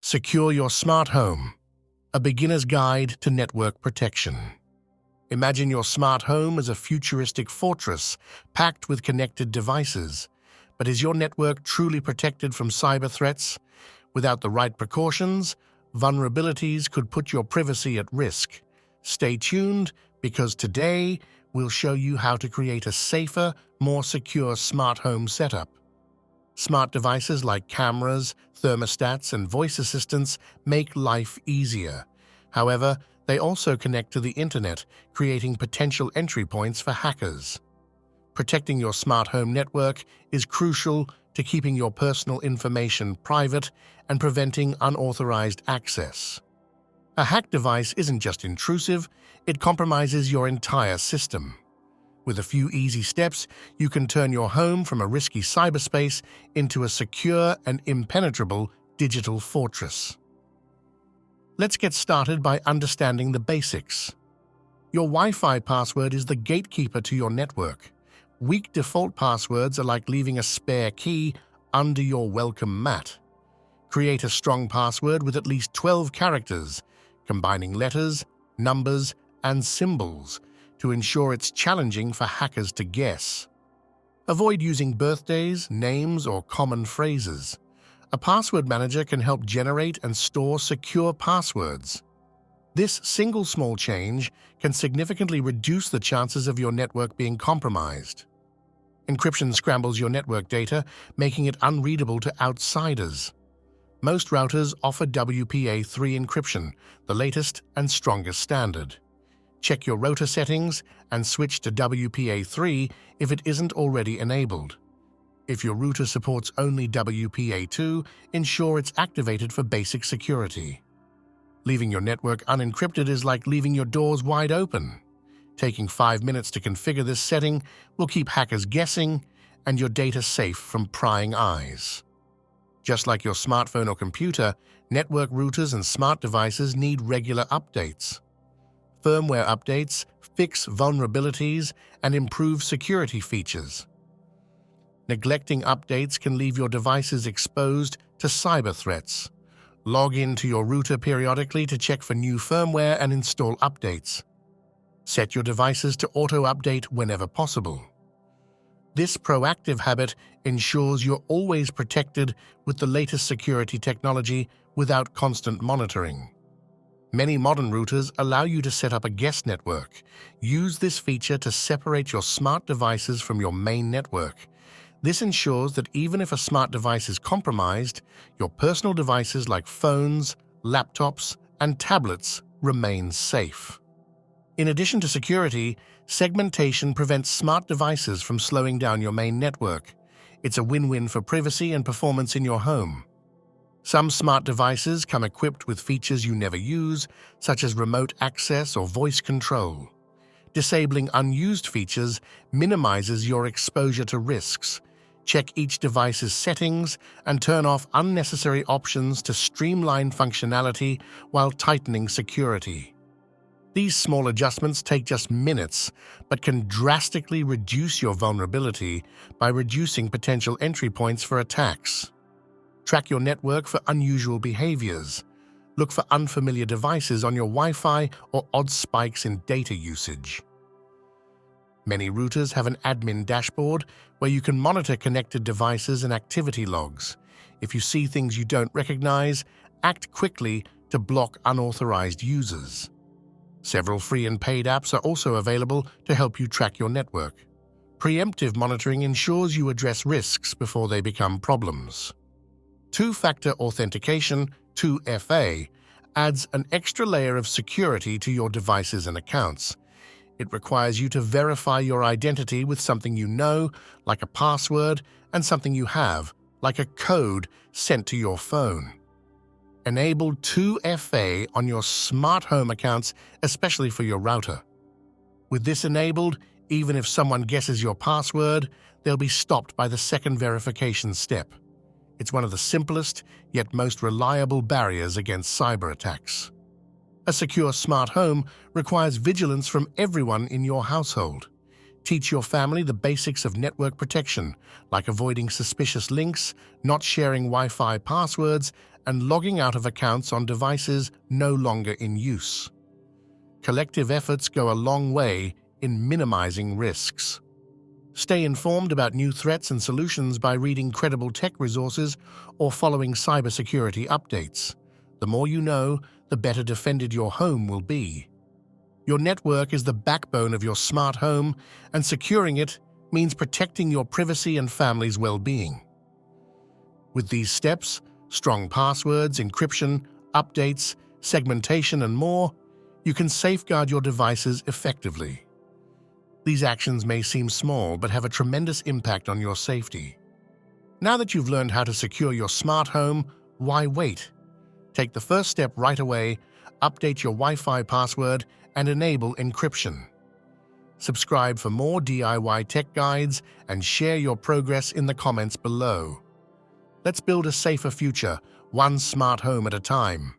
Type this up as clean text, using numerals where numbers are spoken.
Secure your smart home, a beginner's guide to network protection. Imagine your smart home as a futuristic fortress packed with connected devices. But is your network truly protected from cyber threats? Without the right precautions, vulnerabilities could put your privacy at risk. Stay tuned, because today we'll show you how to create a safer, more secure smart home setup. Smart devices like cameras, thermostats, and voice assistants make life easier. However, they also connect to the internet, creating potential entry points for hackers. Protecting your smart home network is crucial to keeping your personal information private and preventing unauthorized access. A hacked device isn't just intrusive, it compromises your entire system. With a few easy steps, you can turn your home from a risky cyberspace into a secure and impenetrable digital fortress. Let's get started by understanding the basics. Your Wi-Fi password is the gatekeeper to your network. Weak default passwords are like leaving a spare key under your welcome mat. Create a strong password with at least 12 characters, combining letters, numbers, and symbols to ensure it's challenging for hackers to guess. Avoid using birthdays, names, or common phrases. A password manager can help generate and store secure passwords. This single small change can significantly reduce the chances of your network being compromised. Encryption scrambles your network data, making it unreadable to outsiders. Most routers offer WPA3 encryption, the latest and strongest standard. Check your router settings and switch to WPA3 if it isn't already enabled. If your router supports only WPA2, ensure it's activated for basic security. Leaving your network unencrypted is like leaving your doors wide open. Taking 5 minutes to configure this setting will keep hackers guessing and your data safe from prying eyes. Just like your smartphone or computer, network routers and smart devices need regular updates. Firmware updates fix vulnerabilities and improve security features. Neglecting updates can leave your devices exposed to cyber threats. Log into your router periodically to check for new firmware and install updates. Set your devices to auto-update whenever possible. This proactive habit ensures you're always protected with the latest security technology without constant monitoring. Many modern routers allow you to set up a guest network. Use this feature to separate your smart devices from your main network. This ensures that even if a smart device is compromised, your personal devices like phones, laptops, and tablets remain safe. In addition to security, segmentation prevents smart devices from slowing down your main network. It's a win-win for privacy and performance in your home. Some smart devices come equipped with features you never use, such as remote access or voice control. Disabling unused features minimizes your exposure to risks. Check each device's settings and turn off unnecessary options to streamline functionality while tightening security. These small adjustments take just minutes, but can drastically reduce your vulnerability by reducing potential entry points for attacks. Track your network for unusual behaviors. Look for unfamiliar devices on your Wi-Fi or odd spikes in data usage. Many routers have an admin dashboard where you can monitor connected devices and activity logs. If you see things you don't recognize, act quickly to block unauthorized users. Several free and paid apps are also available to help you track your network. Preemptive monitoring ensures you address risks before they become problems. Two-factor authentication, 2FA, adds an extra layer of security to your devices and accounts. It requires you to verify your identity with something you know, like a password, and something you have, like a code sent to your phone. Enable 2FA on your smart home accounts, especially for your router. With this enabled, even if someone guesses your password, they'll be stopped by the second verification step. It's one of the simplest, yet most reliable barriers against cyber attacks. A secure smart home requires vigilance from everyone in your household. Teach your family the basics of network protection, like avoiding suspicious links, not sharing Wi-Fi passwords, and logging out of accounts on devices no longer in use. Collective efforts go a long way in minimizing risks. Stay informed about new threats and solutions by reading credible tech resources or following cybersecurity updates. The more you know, the better defended your home will be. Your network is the backbone of your smart home, and securing it means protecting your privacy and family's well-being. With these steps, strong passwords, encryption, updates, segmentation, and more, you can safeguard your devices effectively. These actions may seem small but have a tremendous impact on your safety. Now that you've learned how to secure your smart home, why wait? Take the first step right away, update your Wi-Fi password, and enable encryption. Subscribe for more DIY tech guides and share your progress in the comments below. Let's build a safer future, one smart home at a time.